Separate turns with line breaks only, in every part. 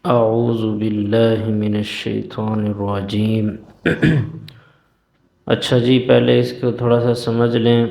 اعوذ باللہ من الشیطان الرجیم۔ اچھا جی، پہلے اس کو تھوڑا سا سمجھ لیں۔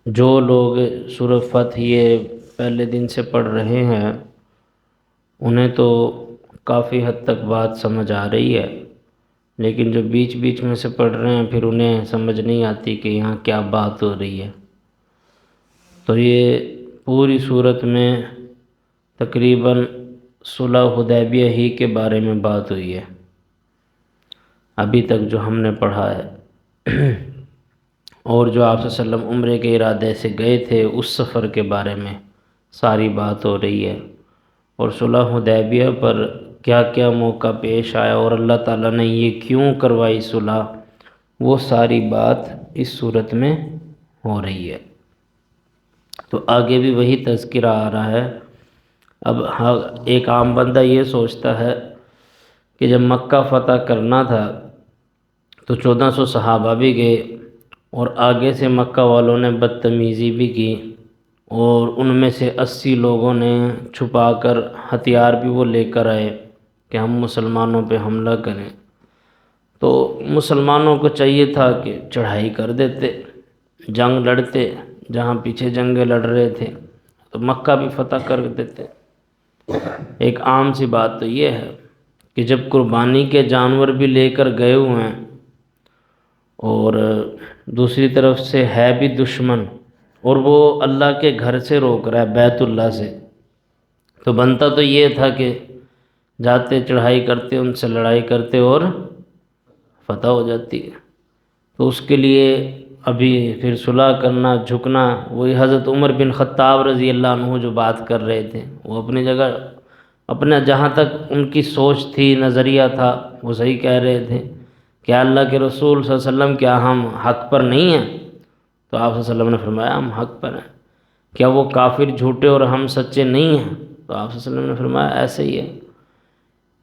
جو لوگ سورہ فتح یہ پہلے دن سے پڑھ رہے ہیں انہیں تو کافی حد تک بات سمجھ آ رہی ہے، لیکن جو بیچ بیچ میں سے پڑھ رہے ہیں پھر انہیں سمجھ نہیں آتی کہ یہاں کیا بات ہو رہی ہے۔ تو یہ پوری صورت میں تقریباً صلح حدیبیہ ہی کے بارے میں بات ہوئی ہے ابھی تک جو ہم نے پڑھا ہے، اور جو آپ صلی اللہ علیہ وسلم عمرے کے ارادے سے گئے تھے اس سفر کے بارے میں ساری بات ہو رہی ہے، اور صلح حدیبیہ پر کیا کیا موقع پیش آیا اور اللہ تعالیٰ نے یہ کیوں کروائی صلح، وہ ساری بات اس صورت میں ہو رہی ہے۔ تو آگے بھی وہی تذکرہ آ رہا ہے۔ اب ایک عام بندہ یہ سوچتا ہے کہ جب مکہ فتح کرنا تھا تو 1400 صحابہ بھی گئے، اور آگے سے مکہ والوں نے بدتمیزی بھی کی، اور ان میں سے 80 لوگوں نے چھپا کر ہتھیار بھی وہ لے کر آئے کہ ہم مسلمانوں پہ حملہ کریں۔ تو مسلمانوں کو چاہیے تھا کہ چڑھائی کر دیتے، جنگ لڑتے، جہاں پیچھے جنگیں لڑ رہے تھے تو مکہ بھی فتح کر دیتے۔ ایک عام سی بات تو یہ ہے کہ جب قربانی کے جانور بھی لے کر گئے ہوئے ہیں اور دوسری طرف سے ہے بھی دشمن، اور وہ اللہ کے گھر سے روک رہا ہے، بیت اللہ سے، تو بنتا تو یہ تھا کہ جاتے، چڑھائی کرتے، ان سے لڑائی کرتے اور فتح ہو جاتی۔ تو اس کے لیے ابھی پھر صلح کرنا، جھکنا، وہی حضرت عمر بن خطاب رضی اللہ عنہ جو بات کر رہے تھے، وہ اپنی جگہ، اپنا جہاں تک ان کی سوچ تھی، نظریہ تھا، وہ صحیح کہہ رہے تھے۔ کیا اللہ کے رسول صلی اللہ علیہ وسلم کیا ہم حق پر نہیں ہیں؟ تو آپ صلی اللہ علیہ وسلم نے فرمایا ہم حق پر ہیں۔ کیا وہ کافر جھوٹے اور ہم سچے نہیں ہیں؟ تو آپ صلی اللہ علیہ وسلم نے فرمایا ایسے ہی ہے۔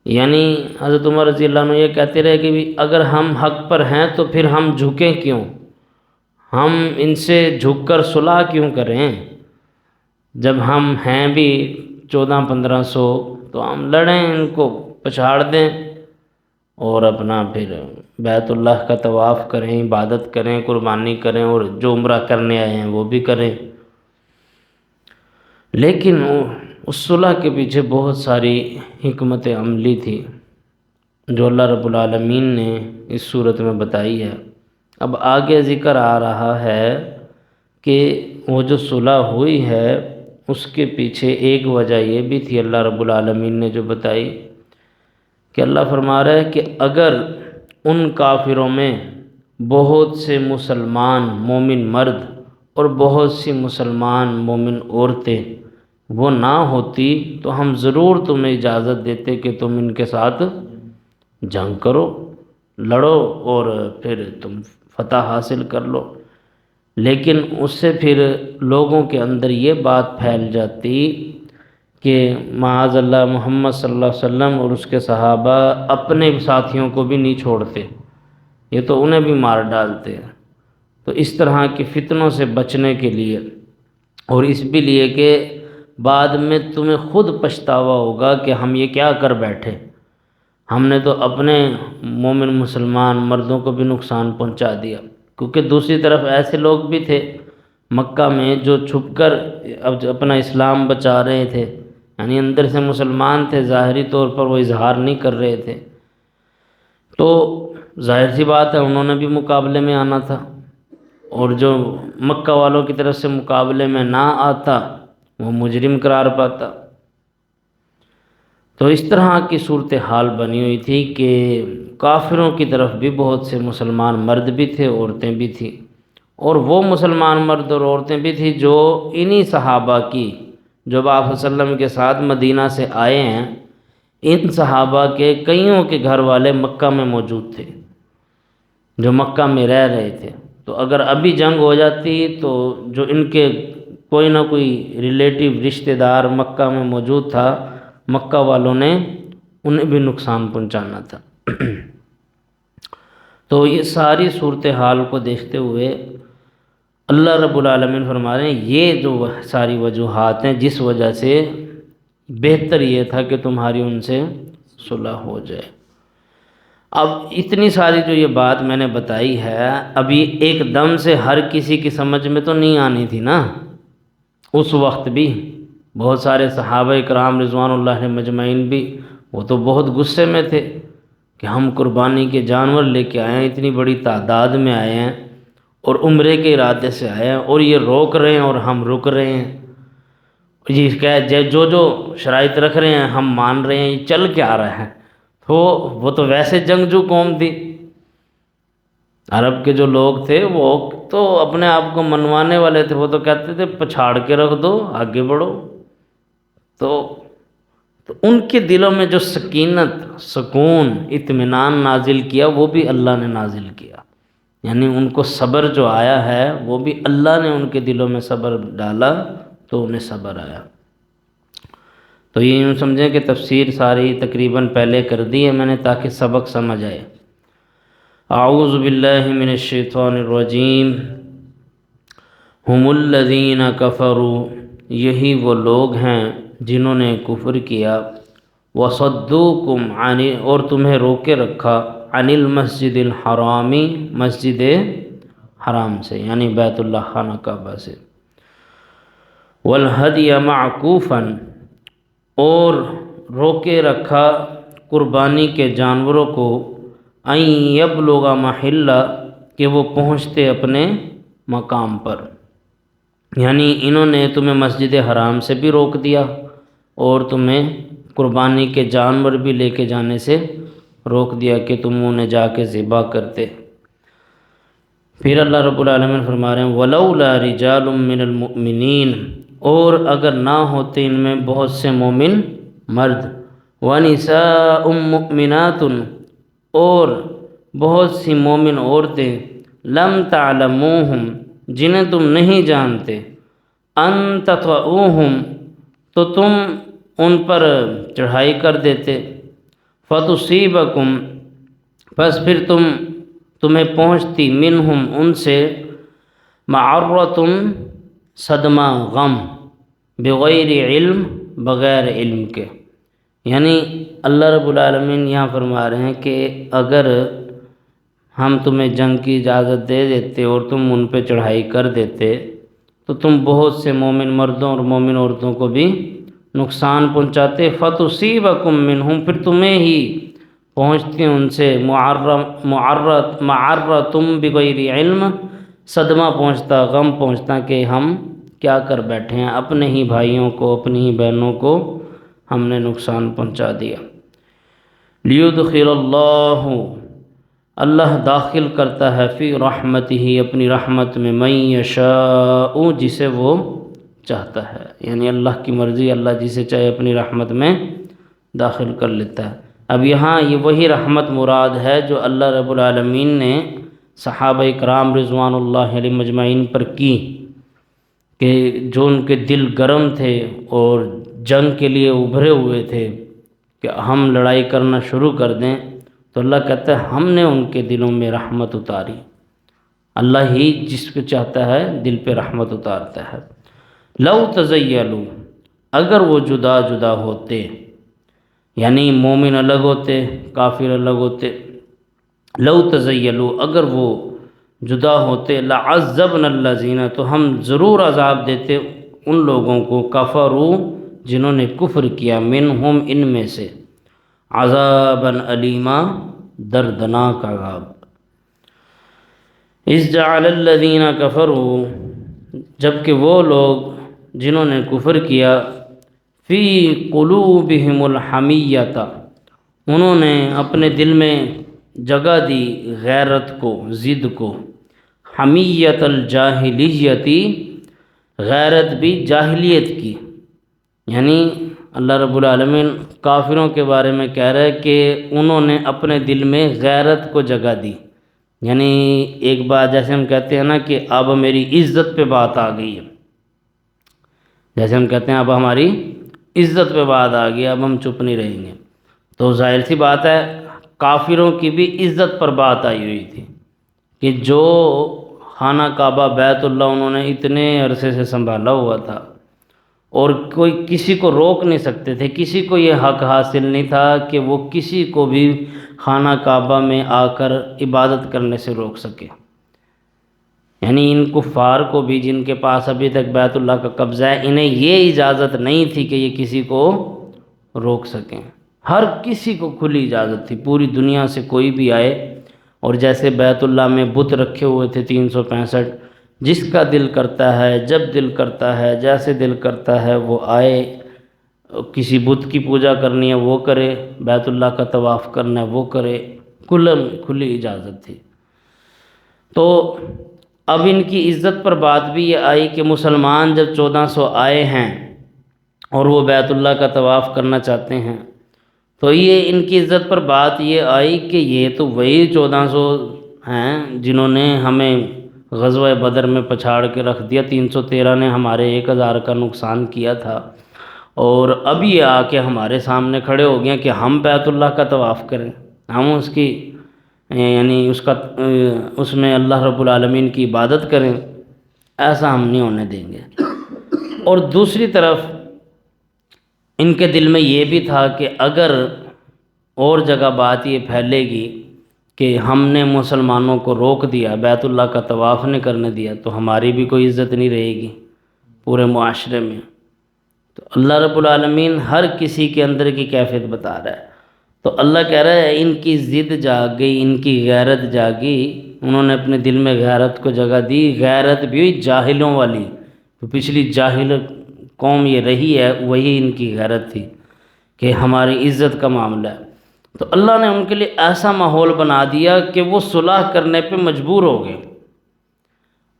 یعنی حضرت عمر رضی اللہ عنہ یہ کہتے رہے کہ اگر ہم حق پر ہیں تو پھر ہم جھکیں کیوں؟ ہم ان سے جھک کر صلح کیوں کریں؟ جب ہم ہیں بھی 1400-1500 تو ہم لڑیں، ان کو پچھاڑ دیں، اور اپنا پھر بیت اللہ کا طواف کریں، عبادت کریں، قربانی کریں، اور جو عمرہ کرنے آئے ہیں وہ بھی کریں۔ لیکن اس صلح کے پیچھے بہت ساری حکمت عملی تھی جو اللہ رب العالمین نے اس صورت میں بتائی ہے۔ اب آگے ذکر آ رہا ہے کہ وہ جو صلح ہوئی ہے اس کے پیچھے ایک وجہ یہ بھی تھی اللہ رب العالمین نے جو بتائی، کہ اللہ فرما رہا ہے کہ اگر ان کافروں میں بہت سے مسلمان مومن مرد اور بہت سی مسلمان مومن عورتیں وہ نہ ہوتی تو ہم ضرور تمہیں اجازت دیتے کہ تم ان کے ساتھ جنگ کرو، لڑو، اور پھر تم فتح حاصل کر لو۔ لیکن اس سے پھر لوگوں کے اندر یہ بات پھیل جاتی کہ معاذ اللہ محمد صلی اللہ علیہ وسلم اور اس کے صحابہ اپنے ساتھیوں کو بھی نہیں چھوڑتے، یہ تو انہیں بھی مار ڈالتے ہیں۔ تو اس طرح کے فتنوں سے بچنے کے لیے، اور اس بھی لیے کہ بعد میں تمہیں خود پچھتاوا ہوگا کہ ہم یہ کیا کر بیٹھے، ہم نے تو اپنے مومن مسلمان مردوں کو بھی نقصان پہنچا دیا۔ کیونکہ دوسری طرف ایسے لوگ بھی تھے مکہ میں جو چھپ کر اب اپنا اسلام بچا رہے تھے، یعنی اندر سے مسلمان تھے، ظاہری طور پر وہ اظہار نہیں کر رہے تھے، تو ظاہر سی بات ہے انہوں نے بھی مقابلے میں آنا تھا، اور جو مکہ والوں کی طرف سے مقابلے میں نہ آتا وہ مجرم قرار پاتا۔ تو اس طرح کی صورتحال بنی ہوئی تھی کہ کافروں کی طرف بھی بہت سے مسلمان مرد بھی تھے، عورتیں بھی تھیں، اور وہ مسلمان مرد اور عورتیں بھی تھیں جو انہی صحابہ کی، جو آپ صلی اللہ علیہ وسلم کے ساتھ مدینہ سے آئے ہیں، ان صحابہ کے کئیوں کے گھر والے مکہ میں موجود تھے جو مکہ میں رہ رہے تھے۔ تو اگر ابھی جنگ ہو جاتی تو جو ان کے کوئی نہ کوئی ریلیٹیو رشتہ دار مکہ میں موجود تھا، مکہ والوں نے انہیں بھی نقصان پہنچانا تھا۔ تو یہ ساری صورتحال کو دیکھتے ہوئے اللہ رب العالمین فرما رہے ہیں یہ جو ساری وجوہات ہیں جس وجہ سے بہتر یہ تھا کہ تمہاری ان سے صلح ہو جائے۔ اب اتنی ساری جو یہ بات میں نے بتائی ہے، ابھی ایک دم سے ہر کسی کی سمجھ میں تو نہیں آنی تھی نا۔ اس وقت بھی بہت سارے صحابہ کرام رضوان اللہ علیہم مجمعین بھی وہ تو بہت غصے میں تھے کہ ہم قربانی کے جانور لے کے آئے ہیں، اتنی بڑی تعداد میں آئے ہیں اور عمرے کے ارادے سے آئے ہیں، اور یہ روک رہے ہیں اور ہم رک رہے ہیں، یہ جو جو شرائط رکھ رہے ہیں ہم مان رہے ہیں، یہ چل کیا رہا ہے؟ تو وہ تو ویسے جنگجو قوم تھی، عرب کے جو لوگ تھے وہ تو اپنے آپ کو منوانے والے تھے، وہ تو کہتے تھے پچھاڑ کے رکھ دو، آگے بڑھو۔ تو ان کے دلوں میں جو سکینت، سکون، اطمینان نازل کیا وہ بھی اللہ نے نازل کیا، یعنی ان کو صبر جو آیا ہے وہ بھی اللہ نے ان کے دلوں میں صبر ڈالا تو انہیں صبر آیا۔ تو یہ یوں سمجھیں کہ تفسیر ساری تقریباً پہلے کر دی ہے میں نے تاکہ سبق سمجھ آئے۔ اعوذ باللہ من الشیطان الرجیم۔ ہم الذین کفروا، یہی وہ لوگ ہیں جنہوں نے کفر کیا، وصدوکم عن، اور تمہیں روکے رکھا، عن المسجد الحرام، مسجد حرام سے یعنی بیت اللہ خانہ کعبہ سے، والہدی معکوفا، اور روکے رکھا قربانی کے جانوروں کو، ان یبلغ محلہ، کہ وہ پہنچتے اپنے مقام پر، یعنی انہوں نے تمہیں مسجد حرام سے بھی روک دیا اور تمہیں قربانی کے جانور بھی لے کے جانے سے روک دیا کہ تم انہیں جا کے ذبح کرتے۔ پھر اللہ رب العالمین فرما رہے ہیں وَلَوْلَا رِجَالٌ مِّنَ الْمُؤْمِنِينَ، اور اگر نہ ہوتے ان میں بہت سے مومن مرد، وَنِسَاءٌ مُؤْمِنَاتٌ، اور بہت سی مومن عورتیں، لَمْ تَعْلَمُوهُمْ، جنہیں تم نہیں جانتے، ان تطؤوہم، تو تم ان پر چڑھائی کر دیتے، فتصیبکم، پس پھر تمہیں پہنچتی، منہم، ان سے، معرۃ، صدمہ، غم، بغیر علم، بغیر علم کے، یعنی اللہ رب العالمین یہاں فرما رہے ہیں کہ اگر ہم تمہیں جنگ کی اجازت دے دیتے اور تم ان پہ چڑھائی کر دیتے تو تم بہت سے مومن مردوں اور مومن عورتوں کو بھی نقصان پہنچاتے، فتصیبکم منہم، پھر تمہیں ہی پہنچتے ان سے، معرۃ بغیر علم، صدمہ پہنچتا، غم پہنچتا کہ ہم کیا کر بیٹھے ہیں، اپنے ہی بھائیوں کو، اپنی ہی بہنوں کو ہم نے نقصان پہنچا دیا۔ لیدخل اللہ، اللہ داخل کرتا ہے، فی رحمتہ، اپنی رحمت میں، من یشاء، جسے وہ چاہتا ہے، یعنی اللہ کی مرضی، اللہ جسے چاہے اپنی رحمت میں داخل کر لیتا ہے۔ اب یہاں یہ وہی رحمت مراد ہے جو اللہ رب العالمین نے صحابہ کرام رضوان اللہ علیہ مجمعین پر کی، کہ جو ان کے دل گرم تھے اور جنگ کے لیے ابھرے ہوئے تھے کہ ہم لڑائی کرنا شروع کر دیں، تو اللہ کہتا ہے ہم نے ان کے دلوں میں رحمت اتاری۔ اللہ ہی جس کو چاہتا ہے دل پہ رحمت اتارتا ہے۔ لو تزیلوا، اگر وہ جدا جدا ہوتے، یعنی مومن الگ ہوتے، کافر الگ ہوتے، لو تزیلوا، اگر وہ جدا ہوتے، لعذبنا الذین، تو ہم ضرور عذاب دیتے ان لوگوں کو، کفروا، جنہوں نے کفر کیا، منہم، ان میں سے، عذابا علیما، دردناک عذاب۔ اذ جعل الذین کفروا، جبکہ وہ لوگ جنہوں نے کفر کیا، فی قلوبہم الحمیۃ، انہوں نے اپنے دل میں جگہ دی غیرت کو، ضد کو، حمیت الجاہلیتی، غیرت بھی جاہلیت کی، یعنی اللہ رب العالمین کافروں کے بارے میں کہہ رہا ہے کہ انہوں نے اپنے دل میں غیرت کو جگہ دی، یعنی ایک بات جیسے ہم کہتے ہیں نا کہ اب میری عزت پہ بات آ گئی ہے، جیسے ہم کہتے ہیں اب ہماری عزت پہ بات آ گئی، اب ہم چپ نہیں رہیں گے، تو ظاہر سی بات ہے کافروں کی بھی عزت پر بات آئی ہوئی تھی کہ جو خانہ کعبہ بیت اللہ انہوں نے اتنے عرصے سے سنبھالا ہوا تھا، اور کوئی کسی کو روک نہیں سکتے تھے، کسی کو یہ حق حاصل نہیں تھا کہ وہ کسی کو بھی خانہ کعبہ میں آ کر عبادت کرنے سے روک سکے۔ یعنی ان کفار کو بھی جن کے پاس ابھی تک بیت اللہ کا قبضہ ہے، انہیں یہ اجازت نہیں تھی کہ یہ کسی کو روک سکیں۔ ہر کسی کو کھلی اجازت تھی، پوری دنیا سے کوئی بھی آئے، اور جیسے بیت اللہ میں بت رکھے ہوئے تھے 365، جس کا دل کرتا ہے، جب دل کرتا ہے، جیسے دل کرتا ہے وہ آئے، کسی بت کی پوجا کرنی ہے وہ کرے، بیت اللہ کا طواف کرنا ہے وہ کرے، کھلی اجازت تھی۔ تو اب ان کی عزت پر بات بھی یہ آئی کہ مسلمان جب 1400 آئے ہیں اور وہ بیت اللہ کا طواف کرنا چاہتے ہیں، تو یہ ان کی عزت پر بات یہ آئی کہ یہ تو وہی 1400 ہیں جنہوں نے ہمیں غزوہ بدر میں پچھاڑ کے رکھ دیا، 313 نے ہمارے 1000 کا نقصان کیا تھا، اور اب یہ آ کے ہمارے سامنے کھڑے ہو گئے کہ ہم بیت اللہ کا طواف کریں، ہم اس کی یعنی اس میں اللہ رب العالمین کی عبادت کریں، ایسا ہم نہیں ہونے دیں گے۔ اور دوسری طرف ان کے دل میں یہ بھی تھا کہ اگر اور جگہ بات یہ پھیلے گی کہ ہم نے مسلمانوں کو روک دیا، بیت اللہ کا طواف نہیں کرنے دیا، تو ہماری بھی کوئی عزت نہیں رہے گی پورے معاشرے میں۔ تو اللہ رب العالمین ہر کسی کے اندر کی کیفیت بتا رہا ہے۔ تو اللہ کہہ رہا ہے ان کی ضد جاگ گئی، ان کی غیرت جاگی، انہوں نے اپنے دل میں غیرت کو جگہ دی۔ غیرت بھی ہوئی جاہلوں والی، تو پچھلی جاہل قوم یہ رہی ہے، وہی ان کی غیرت تھی کہ ہماری عزت کا معاملہ ہے۔ تو اللہ نے ان کے لیے ایسا ماحول بنا دیا کہ وہ صلح کرنے پہ مجبور ہو گئے۔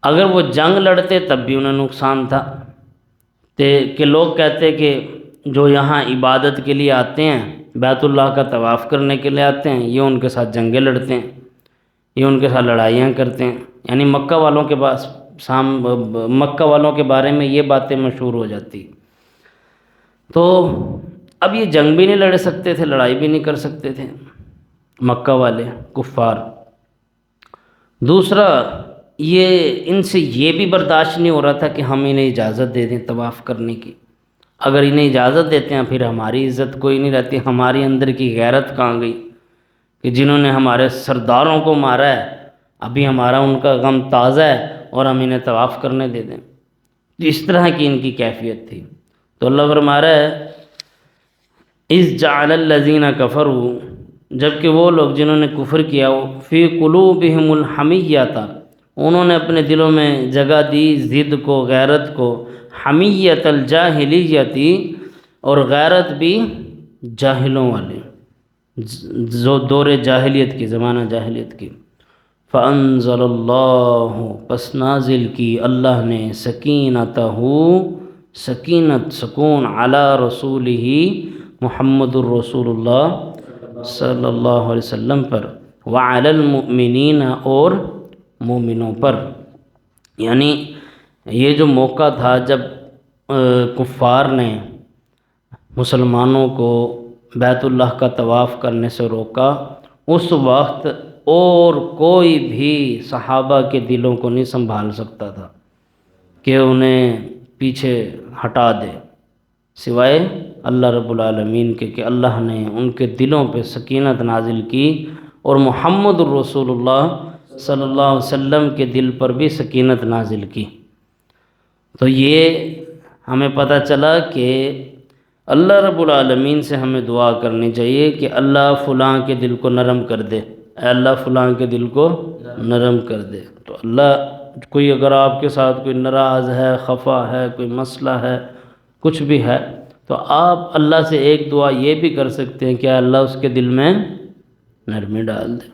اگر وہ جنگ لڑتے تب بھی انہیں نقصان تھا، کہ لوگ کہتے کہ جو یہاں عبادت کے لیے آتے ہیں، بیت اللہ کا طواف کرنے کے لیے آتے ہیں، یہ ان کے ساتھ جنگیں لڑتے ہیں، یہ ان کے ساتھ لڑائیاں کرتے ہیں، یعنی مکہ والوں کے بارے میں یہ باتیں مشہور ہو جاتی۔ تو اب یہ جنگ بھی نہیں لڑ سکتے تھے، لڑائی بھی نہیں کر سکتے تھے مکہ والے کفار۔ دوسرا یہ ان سے یہ بھی برداشت نہیں ہو رہا تھا کہ ہم انہیں اجازت دے دیں طواف کرنے کی۔ اگر انہیں اجازت دیتے ہیں پھر ہماری عزت کوئی نہیں رہتی، ہماری اندر کی غیرت کہاں گئی کہ جنہوں نے ہمارے سرداروں کو مارا ہے، ابھی ہمارا ان کا غم تازہ ہے اور ہم انہیں طواف کرنے دے دیں۔ اس طرح کی ان کی کیفیت تھی۔ تو اللہ فرما رہا ہے اذ جعل الذین کفروا، جبکہ وہ لوگ جنہوں نے کفر کیا، فی قلوبہم الحمیہ، انہوں نے اپنے دلوں میں جگہ دی ضد کو، غیرت کو، حمیت الجاہلیتی، اور غیرت بھی جاہلوں والی، جو دور جاہلیت کی، زمانہ جاہلیت کی۔ فانزل اللہ، پس نازل کی اللہ نے، سکینتہ، سکینت، سکون، علی رسولہ، محمد الرسول اللہ صلی اللہ علیہ وسلم پر، وعلی المؤمنین، اور مومنوں پر۔ یعنی یہ جو موقع تھا جب کفار نے مسلمانوں کو بیت اللہ کا طواف کرنے سے روکا، اس وقت اور کوئی بھی صحابہ کے دلوں کو نہیں سنبھال سکتا تھا کہ انہیں پیچھے ہٹا دے، سوائے اللہ رب العالمین کے، کہ اللہ نے ان کے دلوں پہ سکینت نازل کی، اور محمد الرسول اللہ صلی اللہ علیہ وسلم کے دل پر بھی سکینت نازل کی۔ تو یہ ہمیں پتہ چلا کہ اللہ رب العالمین سے ہمیں دعا کرنی چاہیے کہ اللہ فلاں کے دل کو نرم کر دے، اے اللہ فلاں کے دل کو نرم کر دے۔ تو اللہ کوئی اگر آپ کے ساتھ کوئی ناراض ہے، خفا ہے، کوئی مسئلہ ہے، کچھ بھی ہے، تو آپ اللہ سے ایک دعا یہ بھی کر سکتے ہیں کہ اے اللہ اس کے دل میں نرمی ڈال دے۔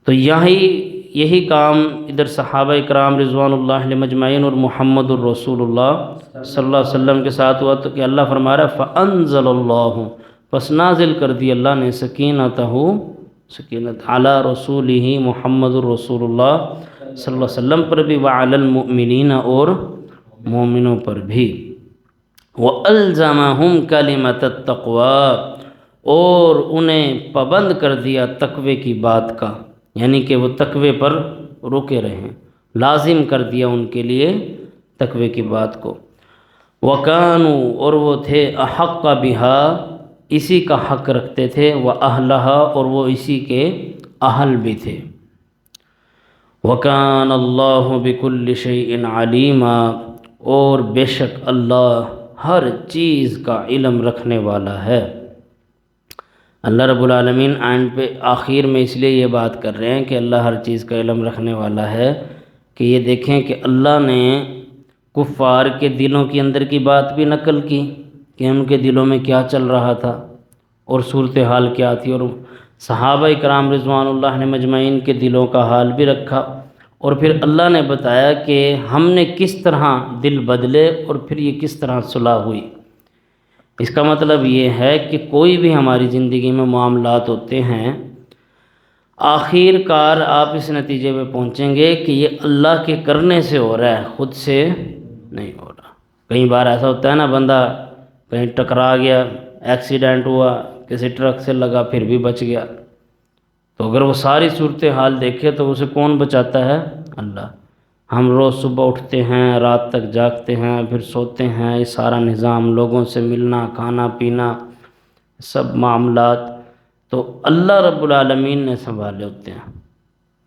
تو یہی کام ادھر صحابہ اکرام رضوان اللہ علیہم اجمعین اور محمد الرسول اللہ صلی اللہ علیہ وسلم کے ساتھ ہوا، تو کہ اللہ فرما رہا ہے فَأَنزَلَ اللَّهُ، پس نازل کر دی اللہ نے، سکینتہ، سکینت، علی رسولہ، محمد الرسول اللہ صلی اللہ علیہ وسلم پر بھی، وعلی المؤمنین، اور مومنوں پر بھی، وَأَلْزَمَهُمْ كَلِمَةَ التَّقْوَى، اور انہیں پابند کر دیا تقوی کی بات کا، یعنی کہ وہ تقوی پر رکے رہیں، لازم کر دیا ان کے لیے تقوی کی بات کو۔ وَكَانُوا اور وہ تھے احق بہا اسی کا حق رکھتے تھے، وَأَهْلَهَا اور وہ اسی کے اہل بھی تھے۔ وَكَانَ اللَّهُ بِكُلِّ شَيْءٍ عَلِيمًا اور بے شک اللہ ہر چیز کا علم رکھنے والا ہے۔ اللہ رب العالمین اینڈ پہ آخر میں اس لیے یہ بات کر رہے ہیں کہ اللہ ہر چیز کا علم رکھنے والا ہے کہ یہ دیکھیں کہ اللہ نے کفار کے دلوں کے اندر کی بات بھی نقل کی کہ ان کے دلوں میں کیا چل رہا تھا اور صورتحال کیا تھی، اور صحابہ کرام رضوان اللہ نے مجمعین کے دلوں کا حال بھی رکھا، اور پھر اللہ نے بتایا کہ ہم نے کس طرح دل بدلے اور پھر یہ کس طرح صلح ہوئی۔ اس کا مطلب یہ ہے کہ کوئی بھی ہماری زندگی میں معاملات ہوتے ہیں، آخر کار آپ اس نتیجے پہ پہنچیں گے کہ یہ اللہ کے کرنے سے ہو رہا ہے، خود سے نہیں ہو رہا۔ کئی بار ایسا ہوتا ہے نا، بندہ کہیں ٹکرا گیا، ایکسیڈنٹ ہوا، کسی ٹرک سے لگا پھر بھی بچ گیا، تو اگر وہ ساری صورتحال دیکھے تو اسے کون بچاتا ہے؟ اللہ۔ ہم روز صبح اٹھتے ہیں، رات تک جاگتے ہیں، پھر سوتے ہیں، یہ سارا نظام، لوگوں سے ملنا، کھانا پینا، سب معاملات تو اللہ رب العالمین نے سنبھالے ہوتے ہیں۔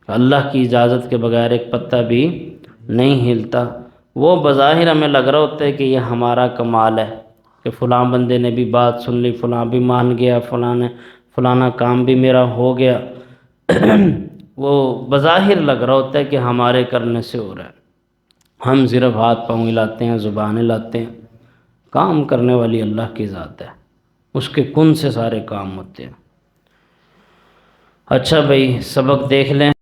اللہ کی اجازت کے بغیر ایک پتہ بھی نہیں ہلتا۔ وہ بظاہر ہمیں لگ رہا ہوتا ہے کہ یہ ہمارا کمال ہے کہ فلاں بندے نے بھی بات سن لی، فلاں بھی مان گیا، فلانا کام بھی میرا ہو گیا۔ وہ بظاہر لگ رہا ہوتا ہے کہ ہمارے کرنے سے ہو رہا ہے، ہم صرف ہاتھ پاؤں ہلاتے ہیں، زبانیں لاتے ہیں، کام کرنے والی اللہ کی ذات ہے، اس کے کن سے سارے کام ہوتے ہیں۔ اچھا بھائی، سبق دیکھ لیں۔